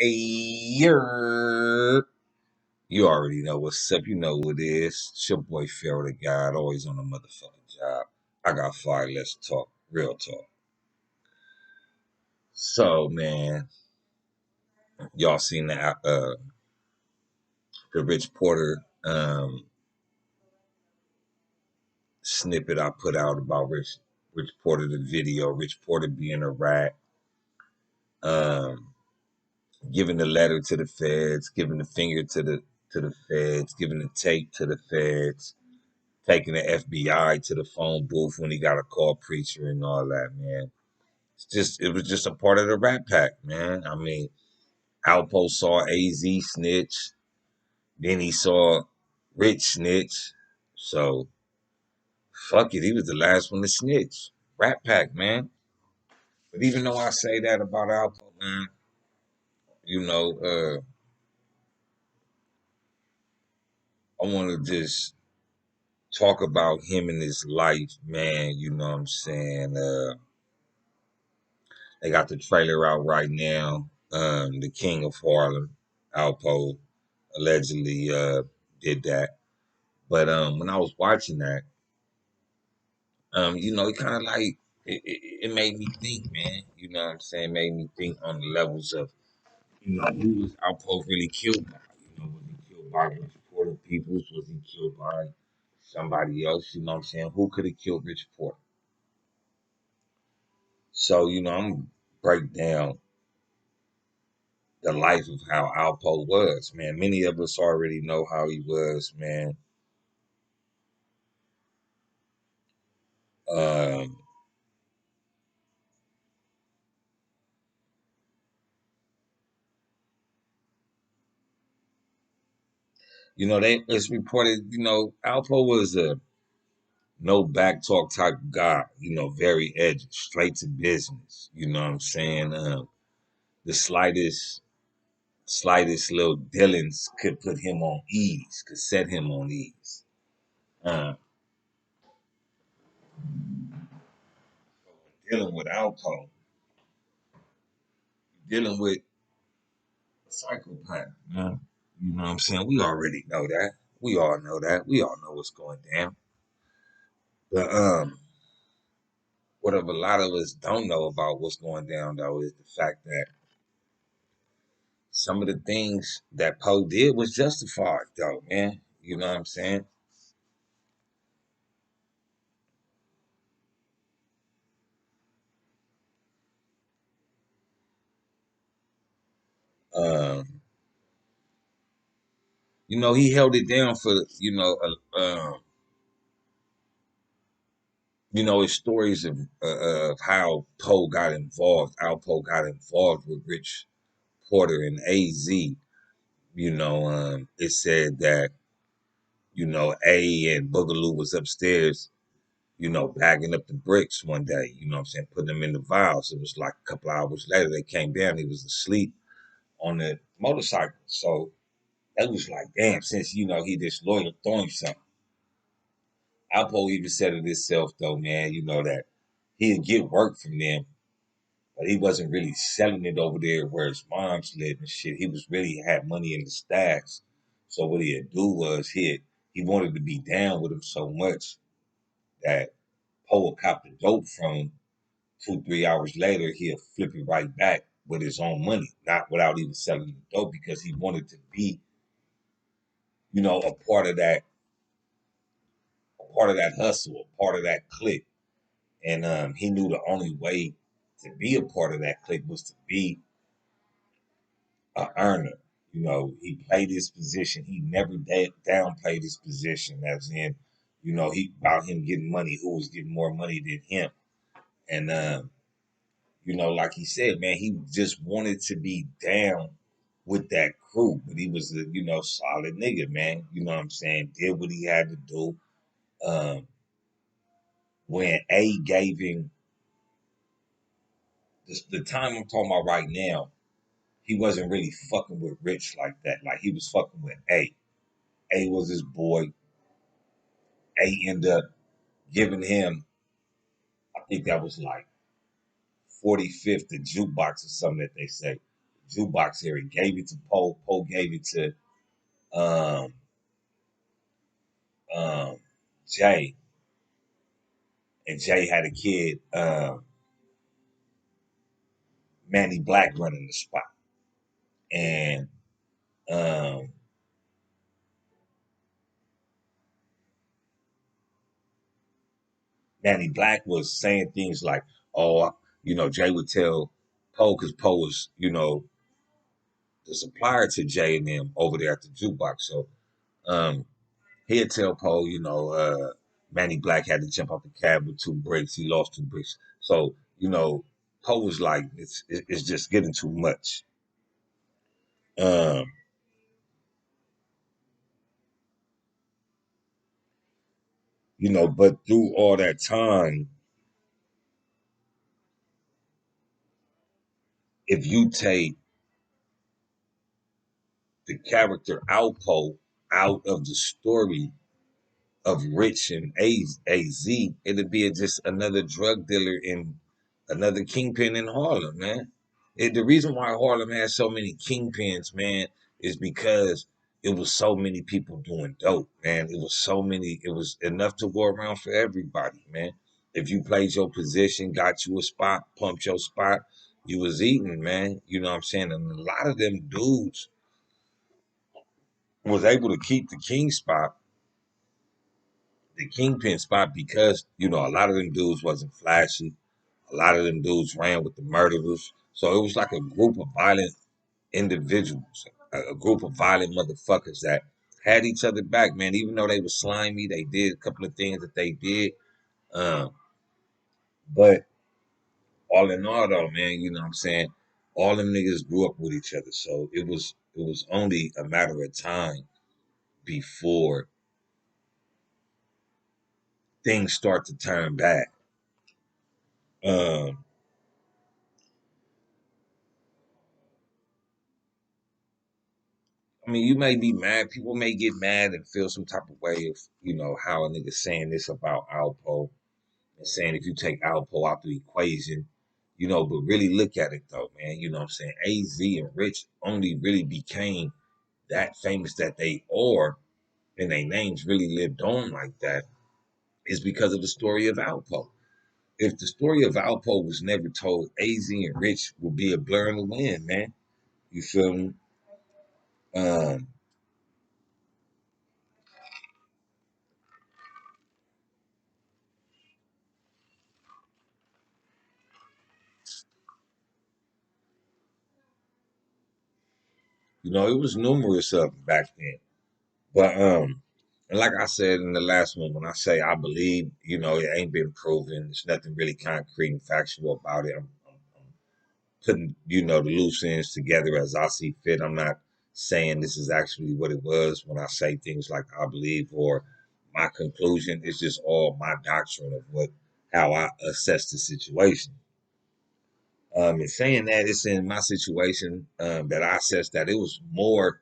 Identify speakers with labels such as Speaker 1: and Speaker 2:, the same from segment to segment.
Speaker 1: Ayer. You already know what's up. You know what it is. It's your boy Pharaoh the God, always on the motherfucking job. I got fired. Let's talk. Real talk. So, man, y'all seen the Rich Porter snippet I put out about Rich Porter, the video, Rich Porter being a rat, um, giving the letter to the feds, giving the finger to the feds, giving the tape to the feds, taking the FBI to the phone booth when he got a call preacher and all that, man. It was just a part of the Rat Pack, man. I mean, Alpo saw AZ snitch, then he saw Rich snitch. So fuck it, he was the last one to snitch. Rat Pack, man. But even though I say that about Alpo, man, you know, I want to just talk about him and his life, man. You know what I'm saying? They got the trailer out right now. The King of Harlem, Alpo, allegedly did that. But when I was watching that, it kind of like it made me think, man. You know what I'm saying? Made me think on the levels of, who was Alpo really killed by? Was he killed by Rich Porter Peoples? Was he killed by somebody else? You know what I'm saying? Who could have killed Rich Porter? So, I'm gonna break down the life of how Alpo was, man. Many of us already know how he was, man. Um, it's reported, Alpo was a no back talk type of guy, very edgy, straight to business. You know what I'm saying? The slightest little dealings could put him on ease, could set him on ease. Uh, Dealing with Alpo, dealing with a psychopath, man. You know what I'm saying? We already know that. We all know that. We all know what's going down. But what a lot of us don't know about what's going down though is the fact that some of the things that Poe did was justified though, man. You know what I'm saying? Um, he held it down for his stories of how Poe got involved. Alpo got involved with Rich Porter and AZ. It said that A and Boogaloo was upstairs, bagging up the bricks one day. You know what I'm saying, putting them in the vials. It was like a couple hours later they came down. He was asleep on the motorcycle. So that was like, damn, since he disloyal, throw him something. Alpo even said it himself though, man, that he'd get work from them, but he wasn't really selling it over there where his moms lived and shit. He was really had money in the stacks. So what he'd do was he wanted to be down with him so much that Poe would cop the dope from him. 2, 3 hours later, he'll flip it right back with his own money, not without even selling the dope, because he wanted to be, a part of that hustle, a part of that clique. And he knew the only way to be a part of that clique was to be a earner. He played his position. He never downplayed his position, as in, he about him getting money. Who was getting more money than him? And like he said, man, he just wanted to be down with that crew, but he was a solid nigga, man. You know what I'm saying? Did what he had to do. Um, when A gave him the time I'm talking about right now, he wasn't really fucking with Rich like that. Like he was fucking with A. A was his boy. A ended up giving him, I think that was like 45th, the jukebox or something that they say. jukebox area. Gave it to Poe. Poe gave it to um, um, Jay, and Jay had a kid, Manny Black, running the spot, and um, Manny Black was saying things like, "Oh, Jay would tell Poe because Poe was, the supplier to Jay and them over there at the jukebox. So um, he'd tell Poe, Manny Black had to jump off the cab with two bricks. He lost two bricks. So Poe was like, it's just getting too much. Um, but through all that time, if you take the character Alpo out of the story of Rich and AZ, it'd be just another drug dealer in another kingpin in Harlem, man. The reason why Harlem has so many kingpins, man, is because it was so many people doing dope, man. It was enough to go around for everybody, man. If you played your position, got you a spot, pumped your spot, you was eating, man. You know what I'm saying? And a lot of them dudes was able to keep the kingpin spot because a lot of them dudes wasn't flashy. A lot of them dudes ran with the murderers. So it was like a group of violent individuals, a group of violent motherfuckers that had each other back, man. Even though they were slimy, they did a couple of things that they did. Um, but all in all, though, man, you know what I'm saying? All them niggas grew up with each other. So it was only a matter of time before things start to turn bad. Um, I mean, you may be mad. People may get mad and feel some type of way if how a nigga saying this about Alpo and saying if you take Alpo out the equation, but really look at it though, man. You know what I'm saying? AZ and Rich only really became that famous that they are, and their names really lived on like that, is because of the story of Alpo. If the story of Alpo was never told, AZ and Rich would be a blur in the wind, man. You feel me? Um, it was numerous of them back then. But and like I said in the last one, when I say I believe, it ain't been proven. There's nothing really concrete and factual about it. I'm putting, the loose ends together as I see fit. I'm not saying this is actually what it was when I say things like I believe or my conclusion. It's just all my doctrine of how I assess the situation. In saying that, it's in my situation that I assess that it was more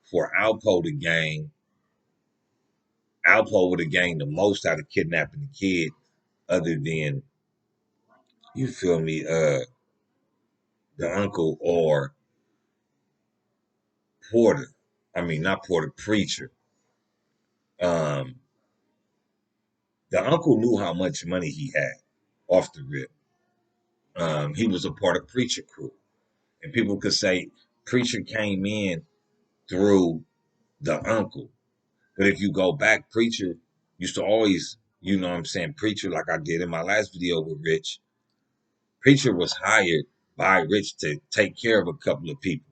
Speaker 1: for Alpo to gain. Alpo would have gained the most out of kidnapping the kid, other than you feel me, the uncle or Porter. I mean, not Porter, Preacher. Um, the uncle knew how much money he had off the rip. He was a part of Preacher crew, and people could say Preacher came in through the uncle. But if you go back, Preacher used to always, what I'm saying, Preacher, like I did in my last video with Rich. Preacher was hired by Rich to take care of a couple of people.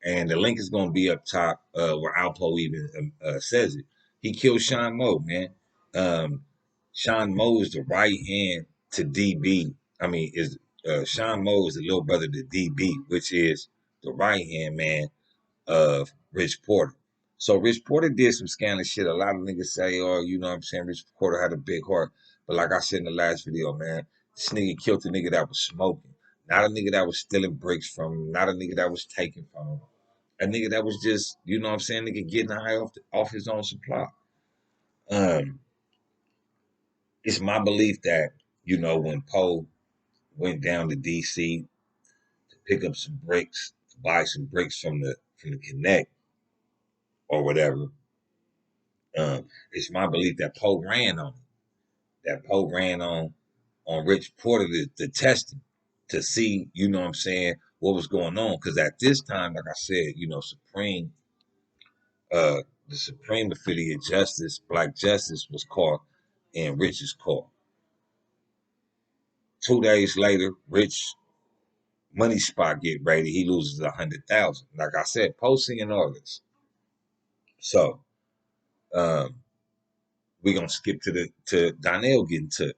Speaker 1: And the link is going to be up top where Alpo even says it. He killed Sean Moe, man. Um, Sean Moe is the right hand to DB. I mean, is Sean Moe is the little brother to DB, which is the right hand man of Rich Porter. So Rich Porter did some scandalous shit. A lot of niggas say, oh, what I'm saying, Rich Porter had a big heart. But like I said in the last video, man, this nigga killed the nigga that was smoking. Not a nigga that was stealing bricks from him. Not a nigga that was taking from him. A nigga that was just, what I'm saying, nigga getting high off his own supply. Um, it's my belief that, when Poe went down to DC to pick up some bricks buy some bricks from the Connect or whatever. It's my belief that Poe ran on it. That Poe ran on Rich Porter to test him to see, you know what I'm saying, what was going on. Because at this time, like I said, you know, uh, the Supreme Affiliate Justice, Black Justice, was caught in Rich's car. 2 days later, Rich money spot get raided. He loses 100,000. Like I said, posting and all this. So um, we're gonna skip to Donnell getting took.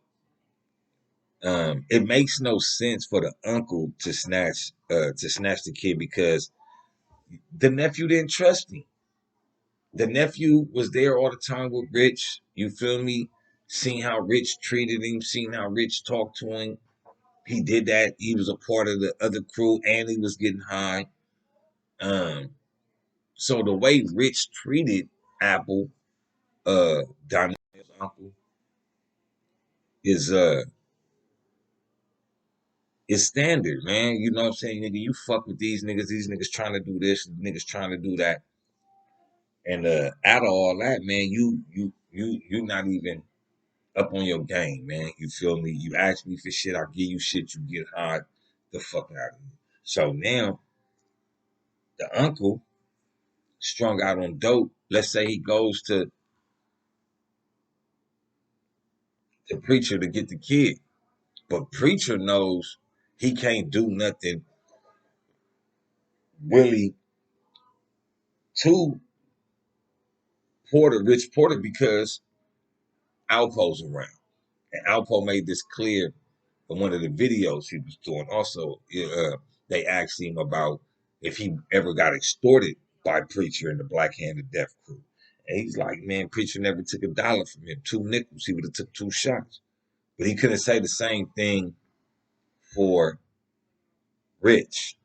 Speaker 1: It makes no sense for the uncle to snatch the kid because the nephew didn't trust him. The nephew was there all the time with Rich. You feel me? Seeing how Rich treated him, seeing how Rich talked to him. He did that. He was a part of the other crew, and he was getting high. Um, so the way Rich treated Apple, Donnell's uncle, is is standard, man. You know what I'm saying, nigga? You fuck with these niggas. These niggas trying to do this. Niggas trying to do that. And out of all that, man, you not even up on your game, man. You feel me? You ask me for shit, I give you shit. You get high, the fuck out of me. So now the uncle strung out on dope. Let's say he goes to the preacher to get the kid, but preacher knows he can't do nothing really to Rich Porter, because Alpo's around. And Alpo made this clear in one of the videos he was doing. Also, they asked him about if he ever got extorted by Preacher and the Black Handed Death Crew. And he's like, man, Preacher never took a dollar from him. 2 nickels, he would have took 2 shots. But he couldn't say the same thing for Rich.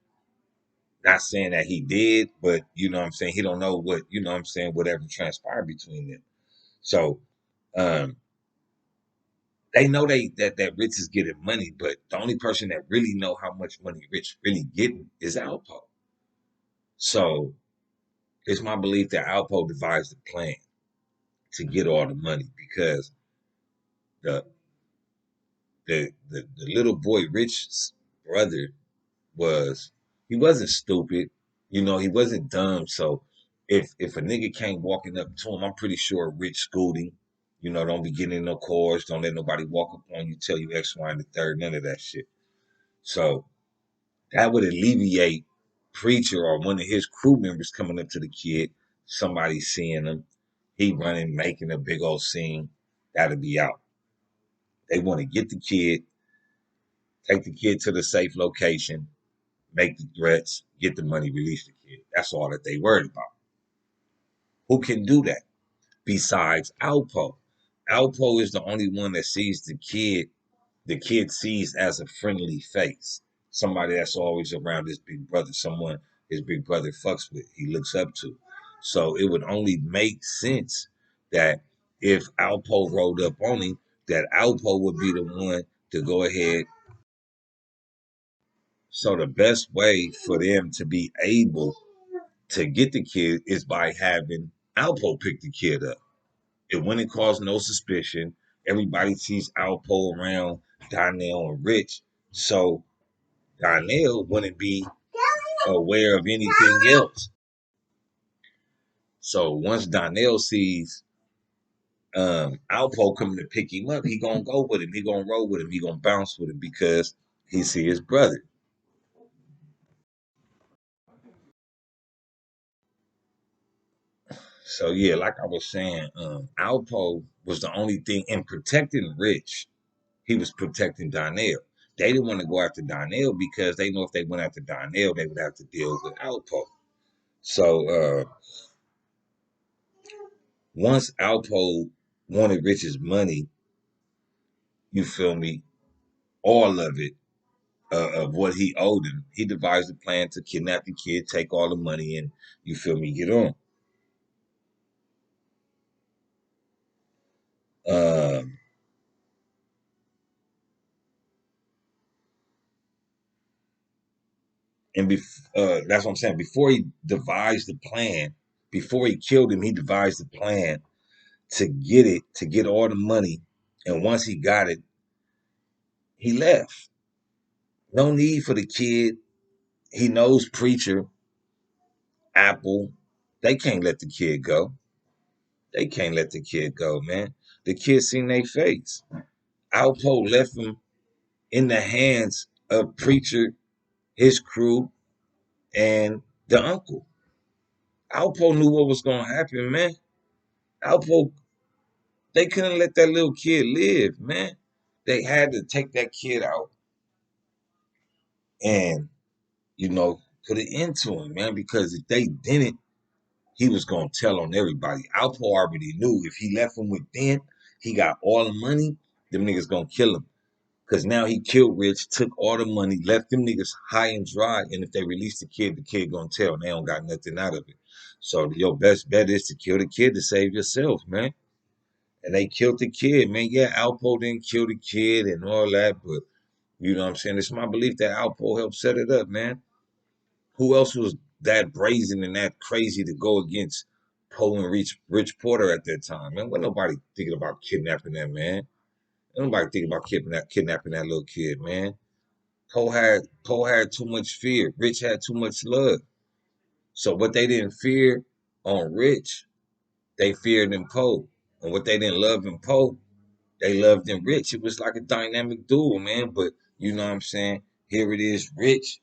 Speaker 1: Not saying that he did, but you know what I'm saying, he don't know what, you know what I'm saying, whatever transpired between them. So um, they know that Rich is getting money, but the only person that really know how much money Rich really getting is Alpo. So it's my belief that Alpo devised a plan to get all the money because the the little boy Rich's brother was, he wasn't stupid, you know, he wasn't dumb. So if a nigga came walking up to him, I'm pretty sure Rich schooled him. You know, don't be getting in no cars, don't let nobody walk up on you, tell you X, Y, and the third, none of that shit. So that would alleviate Preacher or one of his crew members coming up to the kid, somebody seeing him, he running, making a big old scene. That'll be out. They want to get the kid, take the kid to the safe location, make the threats, get the money, release the kid. That's all that they worried about. Who can do that besides Alpo? Alpo is the only one that sees the kid sees as a friendly face, somebody that's always around his big brother, someone his big brother fucks with, he looks up to. So it would only make sense that if Alpo rolled up on him, that Alpo would be the one to go ahead. So the best way for them to be able to get the kid is by having Alpo pick the kid up. It wouldn't cause no suspicion. Everybody sees Alpo around Donnell and Rich. So Donnell wouldn't be aware of anything else. So once Donnell sees Alpo coming to pick him up, he gonna go with him. He gonna roll with him. He gonna bounce with him because he see his brother. So yeah, like I was saying, Alpo was the only thing in protecting Rich. He was protecting Donnell. They didn't want to go after Donnell because they know if they went after Donnell, they would have to deal with Alpo. So once Alpo wanted Rich's money, you feel me, all of it, of what he owed him, he devised a plan to kidnap the kid, take all the money, and you feel me, get on. Um, And that's what I'm saying. Before he devised the plan, before he killed him, he devised the plan to get it, to get all the money. And once he got it, he left. No need for the kid. He knows Preacher, Apple. They can't let the kid go. They can't let the kid go, man. The kid seen their face. Alpo left him in the hands of Preacher, his crew, and the uncle. Alpo knew what was gonna happen, man. Alpo, they couldn't let that little kid live, man. They had to take that kid out and, you know, put an end to him, man, because if they didn't, he was gonna tell on everybody. Alpo already knew if he left him with Den, he got all the money, them niggas gonna kill him. Cause now he killed Rich, took all the money, left them niggas high and dry, and if they release the kid gonna tell, and they don't got nothing out of it. So your best bet is to kill the kid to save yourself, man. And they killed the kid, man. Yeah, Alpo didn't kill the kid and all that, but you know what I'm saying? It's my belief that Alpo helped set it up, man. Who else was that brazen and that crazy to go against Poe and Rich Porter at that time, man? Wasn't nobody thinking about kidnapping that man. Nobody thinking about kidnapping that little kid, man. Poe had too much fear. Rich had too much love. So what they didn't fear on Rich, they feared in Poe. And what they didn't love in Poe, they loved in Rich. It was like a dynamic duel, man. But you know what I'm saying? Here it is, Rich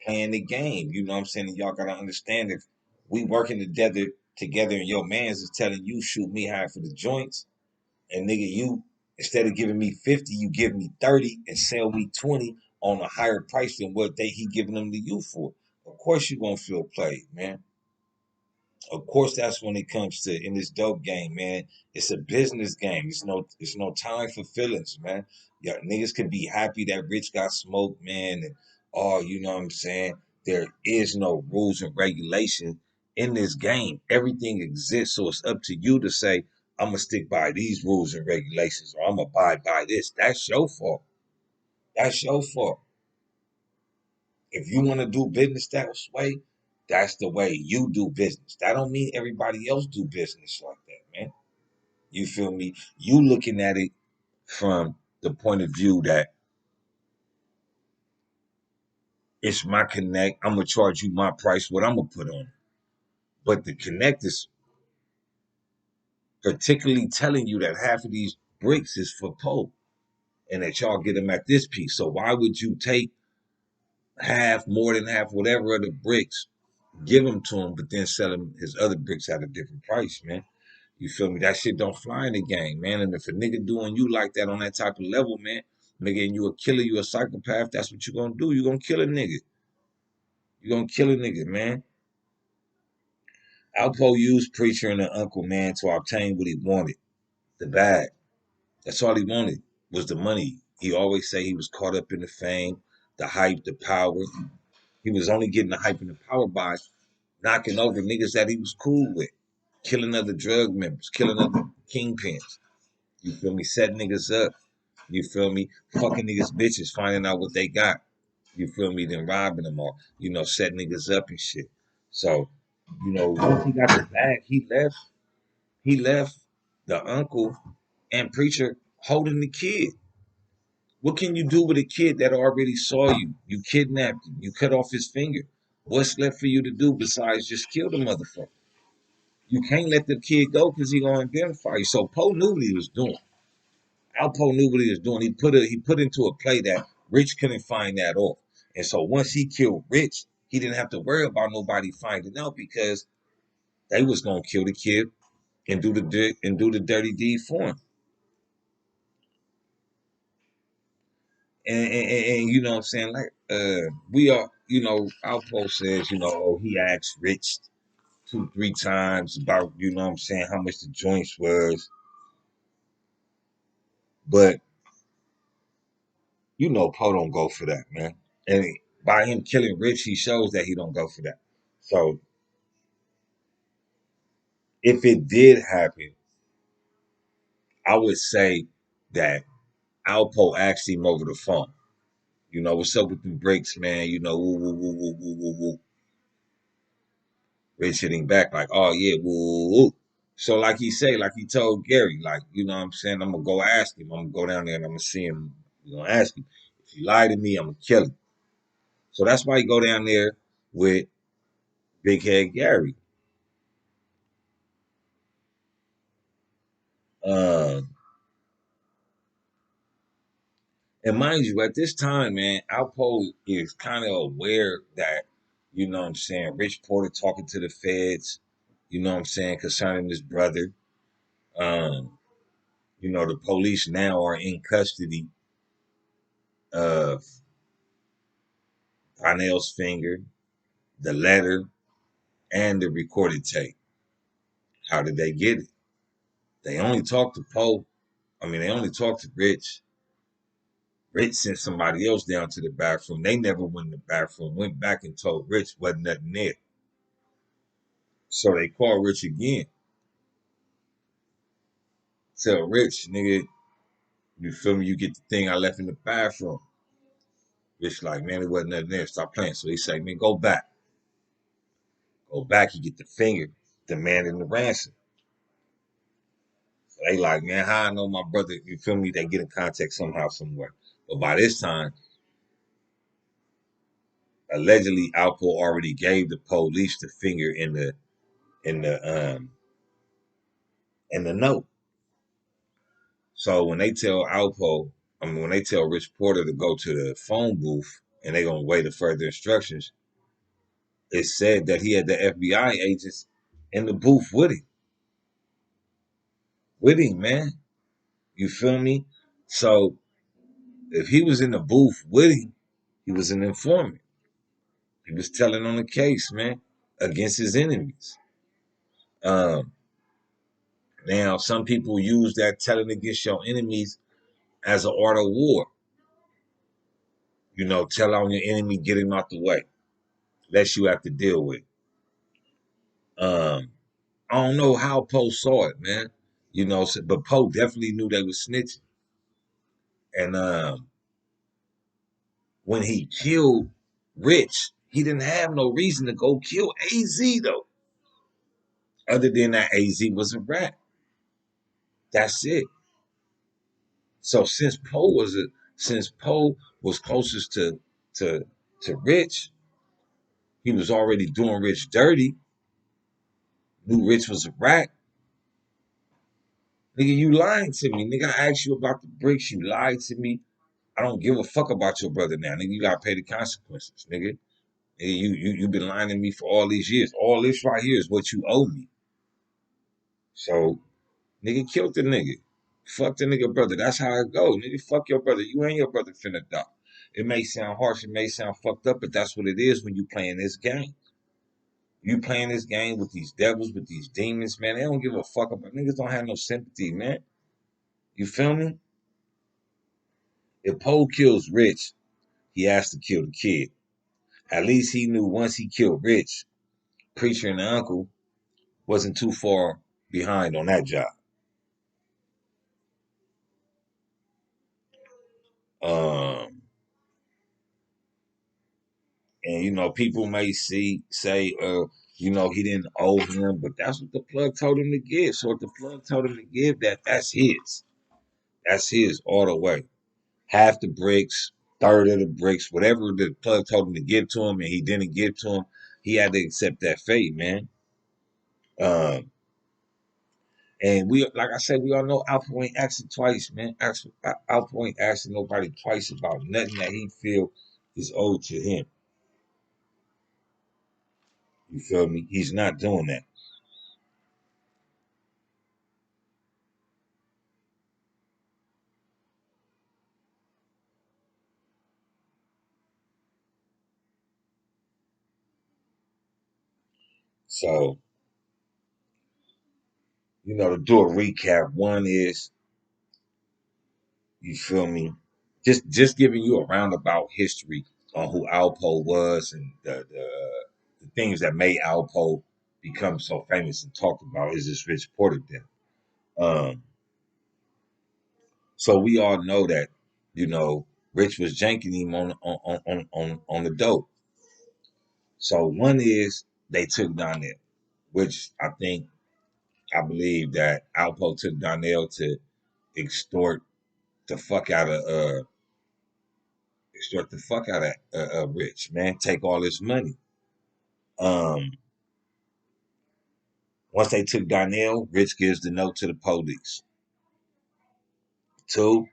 Speaker 1: playing the game. You know what I'm saying? And y'all gotta understand if we working together and your man's is telling you shoot me high for the joints, and nigga, you instead of giving me 50, you give me 30 and sell me 20 on a higher price than what he giving them to you for. Of course you gonna feel played, man. Of course, that's when it comes to in this dope game, man. It's a business game. It's no time for feelings, man. Yeah, niggas could be happy that Rich got smoked, man, and oh, you know what I'm saying? There is no rules and regulations in this game. Everything exists, so it's up to you to say, I'm gonna stick by these rules and regulations, or I'm gonna abide by this. That's your fault. That's your fault. If you want to do business that way, that's the way you do business. That don't mean everybody else do business like that, man. You feel me? You looking at it from the point of view that it's my connect. I'm gonna charge you my price, what I'm gonna put on it. But the connect is particularly telling you that half of these bricks is for Poe and that y'all get them at this piece. So why would you take half, more than half, whatever of the bricks, give them to him, but then sell him his other bricks at a different price, man? You feel me? That shit don't fly in the game, man. And if a nigga doing you like that on that type of level, man, nigga, and you a killer, you a psychopath, that's what you gonna do. You gonna kill a nigga. You gonna kill a nigga, man. Alpo used Preacher and the uncle, man, to obtain what he wanted. The bag. That's all he wanted was the money. He always say he was caught up in the fame, the hype, the power. He was only getting the hype and the power by knocking over niggas that he was cool with, killing other drug members, killing other kingpins. You feel me? Set niggas up. You feel me? Fucking niggas bitches, finding out what they got. You feel me? Then robbing them all. You know, set niggas up and shit. So, you know, once he got the bag, he left. He left the uncle and Preacher holding the kid. What can you do with a kid that already saw you? You kidnapped him. You cut off his finger. What's left for you to do besides just kill the motherfucker? You can't let the kid go because he gonna identify you. So Poe knew what he was doing. Alpo knew what he was doing. He put into a play that Rich couldn't find that off. And so once he killed Rich, he didn't have to worry about nobody finding out because they was gonna kill the kid and do the dirty deed for him. And you know what I'm saying? Like we are, Alpo says, oh, he asked Rich 2, 3 times about, you know what I'm saying, how much the joints was. But Poe don't go for that, man. And by him killing Rich, he shows that he don't go for that. So if it did happen, I would say that Alpo asked him over the phone. What's up with the breaks, man? Woo, woo, woo, woo, woo, woo, woo. Rich hitting back like, oh yeah, woo, woo. So like he say, like he told Gary, like, you know what I'm saying? I'm gonna go ask him. I'm gonna go down there and I'm gonna see him. You gonna ask him. If he lied to me, I'm gonna kill him. So that's why he go down there with Big Head Gary. Um, and mind you, at this time, man, Alpo is kind of aware that, you know what I'm saying, Rich Porter talking to the feds, you know what I'm saying, concerning his brother. Um, the police now are in custody of Parnell's finger, the letter, and the recorded tape. How did they get it? They only talked to Poe. They only talked to Rich. Rich sent somebody else down to the bathroom. They never went in the bathroom, went back and told Rich wasn't nothing there. So they called Rich again. Tell Rich, nigga, you feel me? You get the thing I left in the bathroom. Rich like, man, it wasn't nothing there. Stop playing. So he say, man, go back. Go back, you get the finger, demanding the ransom. So they like, man, how I know my brother, you feel me? They get in contact somehow, somewhere. But by this time, allegedly Alpo already gave the police the finger in the in the note. So when they tell Alpo, when they tell Rich Porter to go to the phone booth and they gonna wait for further instructions, it said that he had the FBI agents in the booth with him, man. You feel me? So if he was in the booth with him, he was an informant. He was telling on the case, man, against his enemies. Um, Now, some people use that telling against your enemies as an art of war. Tell on your enemy, get him out the way. Less you have to deal with. Um, I don't know how Poe saw it, man. But Poe definitely knew they was snitching. And when he killed Rich, he didn't have no reason to go kill AZ though. Other than that, AZ was a rat. That's it. So since Poe was closest to to Rich, he was already doing Rich dirty. Knew Rich was a rat. Nigga, you lying to me. Nigga, I asked you about the bricks. You lied to me. I don't give a fuck about your brother now. Nigga, you gotta pay the consequences, nigga. Nigga, you been lying to me for all these years. All this right here is what you owe me. So, nigga, killed the nigga. Fuck the nigga brother. That's how it go. Nigga, fuck your brother. You and your brother finna die. It may sound harsh, it may sound fucked up, but that's what it is when you playing this game. You playing this game with these devils, with these demons, man. They don't give a fuck about niggas. Don't have no sympathy, man. You feel me? If Poe kills Rich, he has to kill the kid. At least he knew once he killed Rich, Preacher and the uncle wasn't too far behind on that job. Um, and people may say, he didn't owe him, but that's what the plug told him to give. So if the plug told him to give that, that's his. That's his all the way. Half the bricks, third of the bricks, whatever the plug told him to give to him, and he didn't give to him, he had to accept that fate, man. Um, and we, like I said, we all know Alpo ain't asking twice, man. Alpo ain't asking nobody twice about nothing that he feel is owed to him. You feel me? He's not doing that. So, to do a recap, one is, you feel me? Just giving you a roundabout history on who Alpo was and the things that made Alpo become so famous and talked about is this Rich Porter death. Um, so we all know that, you know, Rich was janking him on the dope. So one is they took Donnell, which I believe that Alpo took Donnell to extort the fuck out of Rich, man. Take all his money. Um, Once they took Donnell, Rich gives the note to the police. Two,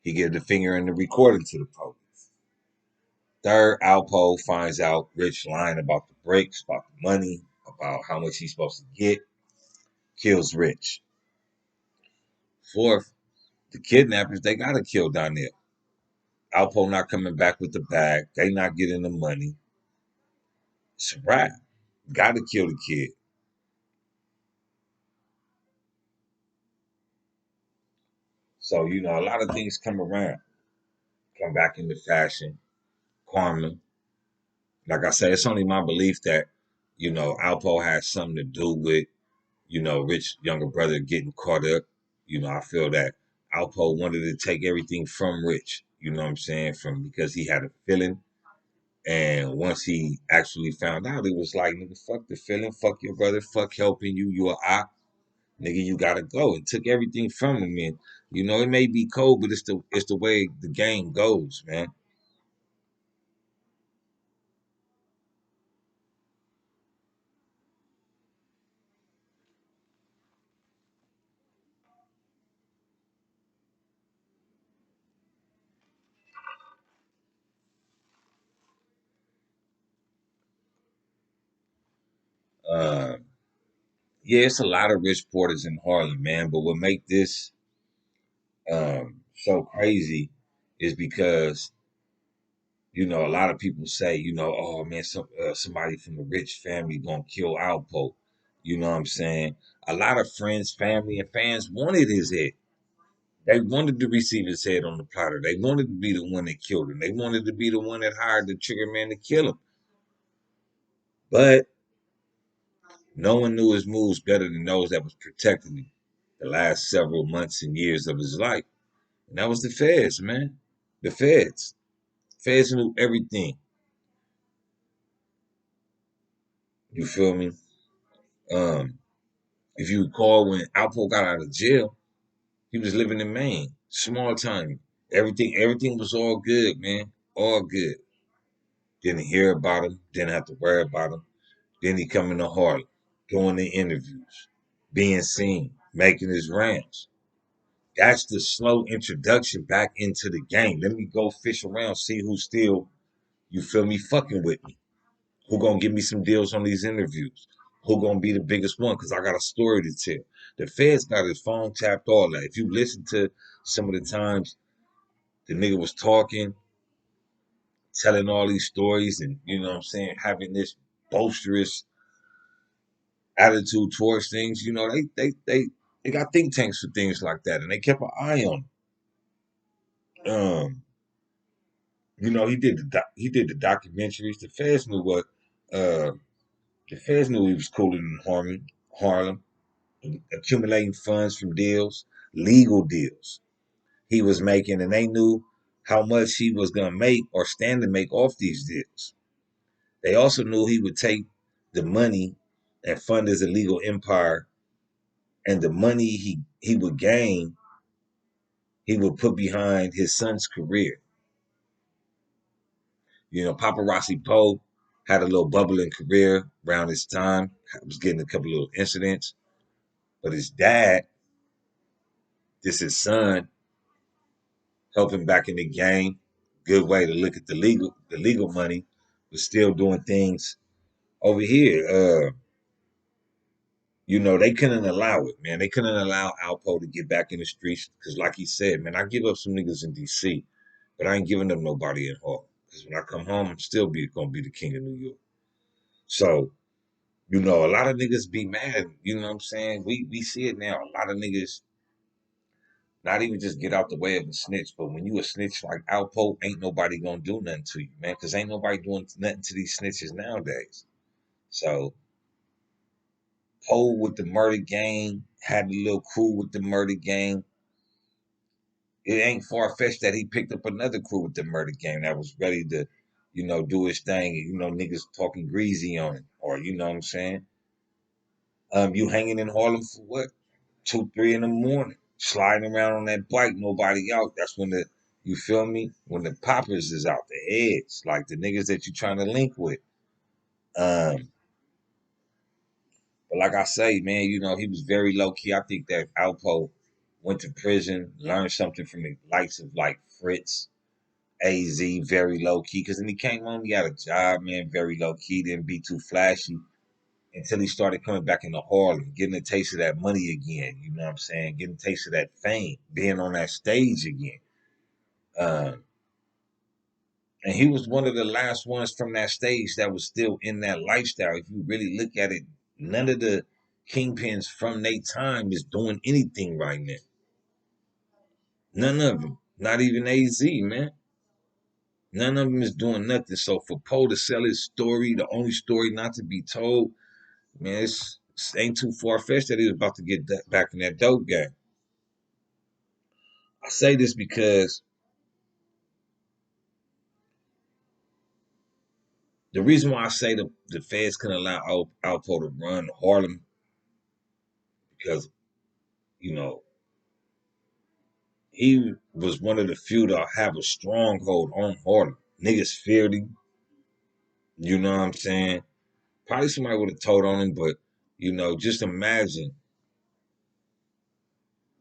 Speaker 1: he gives the finger in the recording to the police. Third, Alpo finds out Rich lying about the breaks, about the money, about how much he's supposed to get, kills Rich. Fourth, the kidnappers, they gotta kill Donnell. Alpo not coming back with the bag. They not getting the money. It's a wrap. Gotta kill the kid. So, a lot of things come around, come back into fashion, karma. Like I said, it's only my belief that, Alpo has something to do with, Rich younger brother getting caught up. I feel that Alpo wanted to take everything from Rich, you know what I'm saying? From because he had a feeling. And once he actually found out, it was like, nigga, fuck the feeling, fuck your brother, fuck helping you, you a op. Nigga, you gotta go. And took everything from him. And it may be cold, but it's the way the game goes, man. Uh, yeah, it's a lot of rich porters in Harlem, man. But what make this so crazy is because a lot of people say, oh man, somebody from the rich family gonna kill Alpo. You know what I'm saying? A lot of friends, family, and fans wanted his head. They wanted to receive his head on the platter. They wanted to be the one that killed him. They wanted to be the one that hired the trigger man to kill him. But no one knew his moves better than those that was protecting him the last several months and years of his life. And that was the feds, man. The feds. Feds knew everything. You feel me? Um, if you recall when Alpo got out of jail, he was living in Maine. Small time. Everything was all good, man. All good. Didn't hear about him, didn't have to worry about him. Then he coming to Harlem, doing the interviews, being seen, making his rounds. That's the slow introduction back into the game. Let me go fish around, see who's still, you feel me, fucking with me. Who gonna give me some deals on these interviews? Who gonna be the biggest one? Cause I got a story to tell. The feds got his phone tapped, all that. If you listen to some of the times the nigga was talking, telling all these stories, and you know what I'm saying, having this boisterous attitude towards things, they got think tanks for things like that, and they kept an eye on him. He did the documentaries. Uh, the feds knew he was cooler than Harlem, accumulating funds from deals, legal deals he was making, and they knew how much he was gonna make or stand to make off these deals. They also knew he would take the money and fund his illegal empire, and the money he would gain, he would put behind his son's career. Paparazzi Poe had a little bubbling career around this time. Was getting a couple of little incidents, but his dad, his son, helped him back in the game. Good way to look at the legal money, but still doing things over here. They couldn't allow it, man. They couldn't allow Alpo to get back in the streets because, like he said, man, I give up some niggas in D.C., but I ain't giving them nobody in Harlem. Because when I come home, I'm still gonna be the king of New York. So, a lot of niggas be mad. You know what I'm saying? We see it now. A lot of niggas not even just get out the way of a snitch, but when you a snitch like Alpo, ain't nobody gonna do nothing to you, man. Because ain't nobody doing nothing to these snitches nowadays. So Poe with the murder gang, had a little crew with the murder gang. it ain't far fetched that he picked up another crew with the murder game that was ready to, do his thing. And, niggas talking greasy on him, or you know what I'm saying. You hanging in Harlem for what? 2, 3 in the morning, sliding around on that bike, nobody out. That's when you feel me? When the poppers is out, the heads, like the niggas that you trying to link with. Um, but like I say, man, he was very low key. I think that Alpo went to prison, learned something from the likes of like Fritz, AZ, very low key. Because then he came home, he had a job, man, very low key, didn't be too flashy until he started coming back into Harlem, getting a taste of that money again. You know what I'm saying? Getting a taste of that fame, being on that stage again. Um, and he was one of the last ones from that stage that was still in that lifestyle. If you really look at it, none of the kingpins from their time is doing anything right now. None of them. Not even AZ, man. None of them is doing nothing. So for Poe to sell his story, the only story not to be told, man, it ain't too far fetched that he was about to get back in that dope game. I say this because the reason why I say the feds couldn't allow Alpo to run Harlem because you know he was one of the few to have a stronghold on Harlem. Niggas feared him. You know what I'm saying? Probably somebody would have told on him, but just imagine,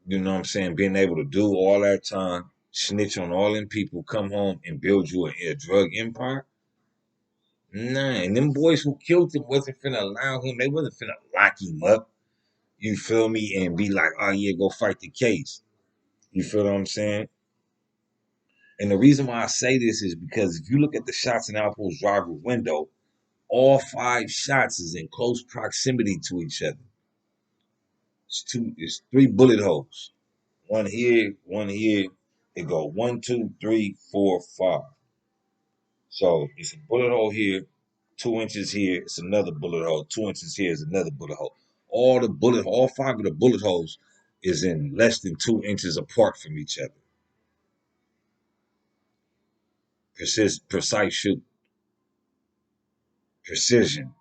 Speaker 1: being able to do all that time, snitch on all them people, come home and build you a drug empire. Nah, and them boys who killed him wasn't finna allow him. They wasn't finna lock him up. You feel me? And be like, oh yeah, go fight the case. You feel what I'm saying? And the reason why I say this is because if you look at the shots in Alpo's driver window, all 5 shots is in close proximity to each other. It's 3 bullet holes. One here, one here. It go 1, 2, 3, 4, 5. So it's a bullet hole here, 2 inches here. It's another bullet hole. 2 inches here is another bullet hole. All 5 of the bullet holes is in less than 2 inches apart from each other. Precise shoot, precision.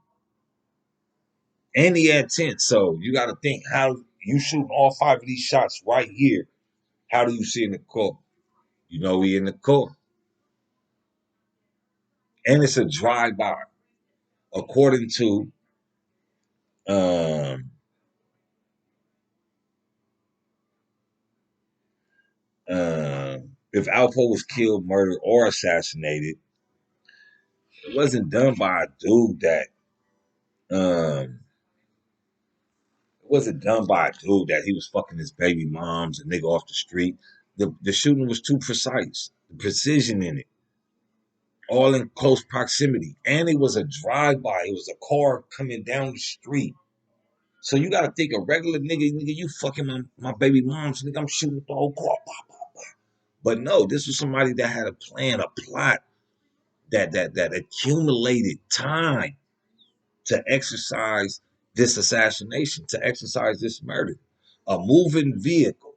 Speaker 1: And he had 10. So you got to think how you shooting all 5 of these shots right here. How do you see in the core? We in the core. And it's a drive-by. According to um, if Alpo was killed, murdered, or assassinated, it wasn't done by a dude that um, it wasn't done by a dude that he was fucking his baby moms, a nigga off the street. The shooting was too precise. The precision in it. All in close proximity. And it was a drive-by. It was a car coming down the street. So you gotta think a regular nigga, you fucking my baby moms, nigga, I'm shooting the whole car. But no, this was somebody that had a plan, a plot that accumulated time to exercise this assassination, to exercise this murder. A moving vehicle.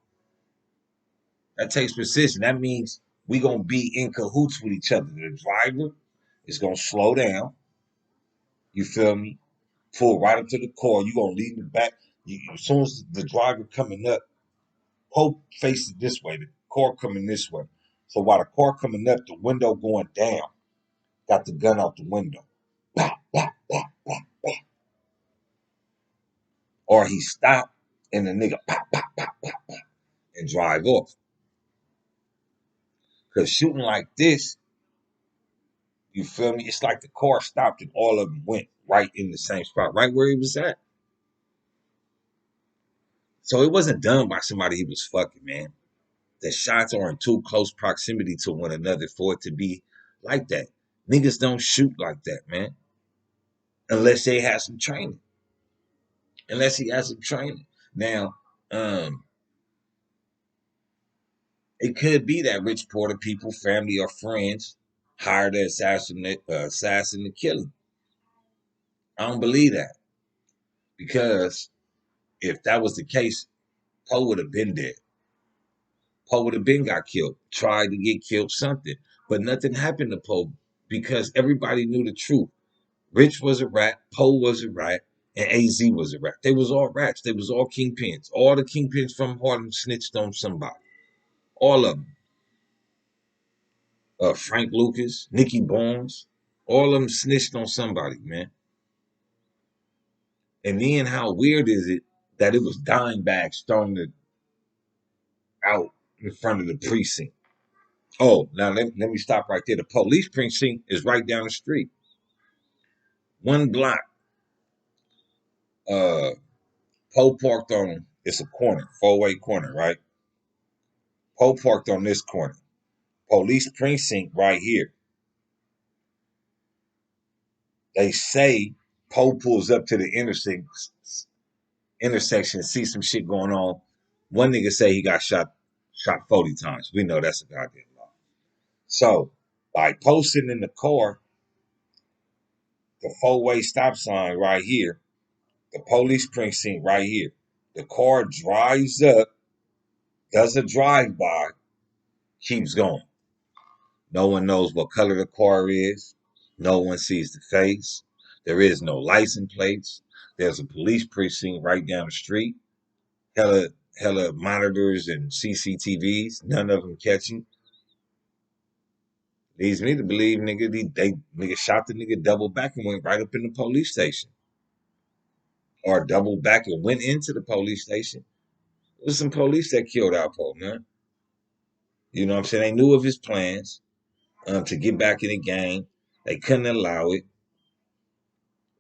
Speaker 1: That takes precision. That means we gonna be in cahoots with each other. The driver is gonna slow down. You feel me? Pull right up to the core. You gonna leave the back. As soon as the driver coming up, Pope faces this way. The car coming this way. So while the car coming up, the window going down. Got the gun out the window. Bah, bah, bah, bah, bah. Or he stop and the nigga pop, pop, pop, pop, pop, and drive off. Because shooting like this, you feel me? It's like the car stopped and all of them went right in the same spot, right where he was at. So it wasn't done by somebody he was fucking, man. The shots are in too close proximity to one another for it to be like that. Niggas don't shoot like that, man. Unless they have some training. Unless he has some training. Now, it could be that rich Porter people, family or friends, hired the assassin to kill him. I don't believe that. Because if that was the case, Poe would have been dead. Poe would have been got killed, tried to get killed, something. But nothing happened to Poe because everybody knew the truth. Rich was a rat, Poe was a rat, and AZ was a rat. They was all rats. They was all kingpins. All the kingpins from Harlem snitched on somebody. All of them. Frank Lucas, Nicky Barnes, all of them snitched on somebody, man. And then how weird is it that it was dime bags thrown out in front of the precinct? Oh, now let me stop right there. The police precinct is right down the street. One block. Uh, Poe parked on, it's a corner, four-way corner, right? Poe parked on this corner. Police precinct right here. They say Poe pulls up to the intersection, see some shit going on. One nigga say he got shot 40 times. We know that's a goddamn lie. So by posting in the car, the four-way stop sign right here, the police precinct right here. The car drives up, does a drive-by, keeps going. No one knows what color the car is. No one sees the face. There is no license plates. There's a police precinct right down the street. Hella, hella monitors and CCTVs. None of them catching. Leads me to believe, nigga, they nigga shot the nigga double back and went right up in the police station, or double back and went into the police station. It was some police that killed Alpo, man. You know what I'm saying? They knew of his plans to get back in the game. They couldn't allow it.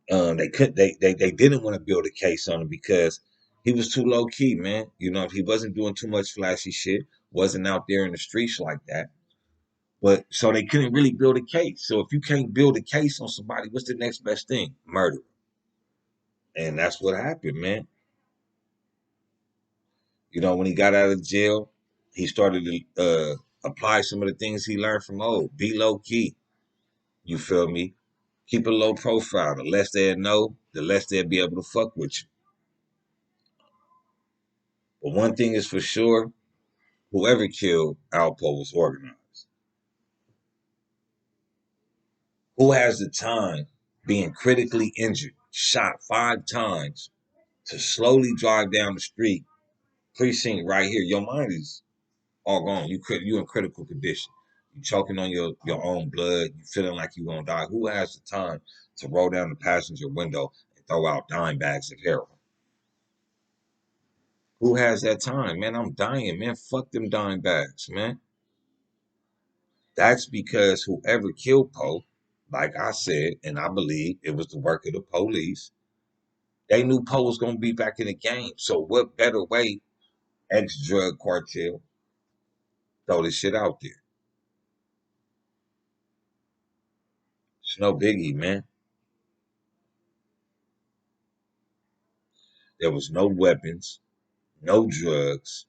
Speaker 1: They could they didn't want to build a case on him because he was too low key, man. You know, he wasn't doing too much flashy shit, wasn't out there in the streets like that. But so they couldn't really build a case. So if you can't build a case on somebody, what's the next best thing? Murder. And that's what happened, man. You know, when he got out of jail, he started to apply some of the things he learned from old. Be low key. You feel me? Keep a low profile. The less they know, the less they'll be able to fuck with you. But one thing is for sure, whoever killed Alpo was organized. Who has the time, being critically injured, shot 5 times, to slowly drive down the street, precinct right here? Your mind is all gone. You in critical condition. You choking on your own blood. You feeling like you gonna die. Who has the time to roll down the passenger window and throw out dime bags of heroin? Who has that time, man? I'm dying, man. Fuck them dime bags, man. That's because whoever killed Poe, like I said, and I believe it was the work of the police, they knew Poe was going to be back in the game. So what better way, ex-drug cartel, throw this shit out there? It's no biggie, man. There was no weapons, no drugs,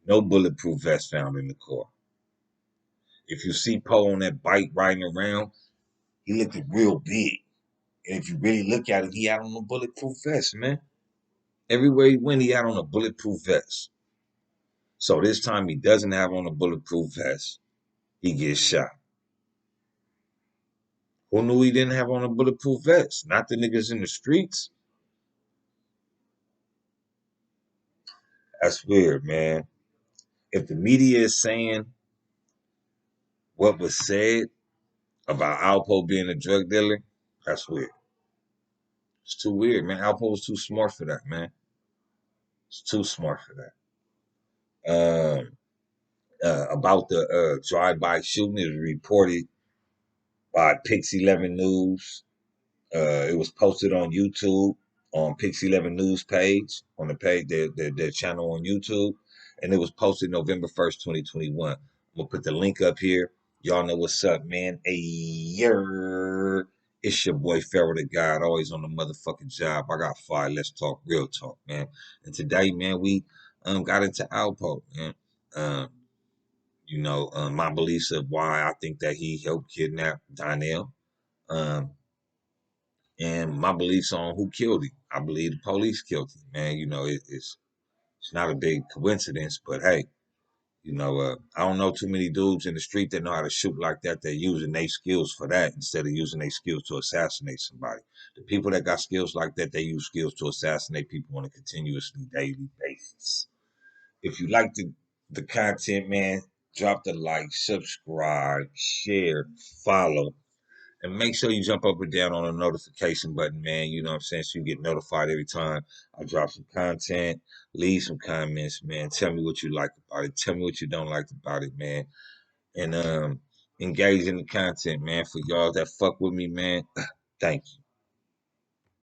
Speaker 1: no bulletproof vest found in the car. If you see Poe on that bike riding around, he looked real big. And if you really look at it, he had on a bulletproof vest, man. Everywhere he went, he had on a bulletproof vest. So this time he doesn't have on a bulletproof vest. He gets shot. Who knew he didn't have on a bulletproof vest? Not the niggas in the streets. That's weird, man. If the media is saying what was said about Alpo being a drug dealer, that's weird. It's too weird, man. Alpo was too smart for that, man. It's too smart for that. About the drive-by shooting, it was reported by Pix 11 News. It was posted on YouTube on Pix 11 News page, on the page, their channel on YouTube, and it was posted November 1st, 2021. We'll put the link up here. Y'all know what's up, man. Hey, it's your boy Pharaoh the God, always on the motherfucking job. I got fired. Let's talk real talk, man. And today, man, we got into Alpo, man. Um, my beliefs of why I think that he helped kidnap Donnell. Um, and my beliefs on who killed him. I believe the police killed him, man. You know, it's not a big coincidence, but hey, I don't know too many dudes in the street that know how to shoot like that. They're using their skills for that instead of using their skills to assassinate somebody. The people that got skills like that, they use skills to assassinate people on a continuously daily basis. If you like the content, man, drop the like, subscribe, share, follow, and make sure you jump up and down on the notification button, man. You know what I'm saying? So you get notified every time I drop some content. Leave some comments, man. Tell me what you like about it. Tell me what you don't like about it, man. And engage in the content, man. For y'all that fuck with me, man, thank you.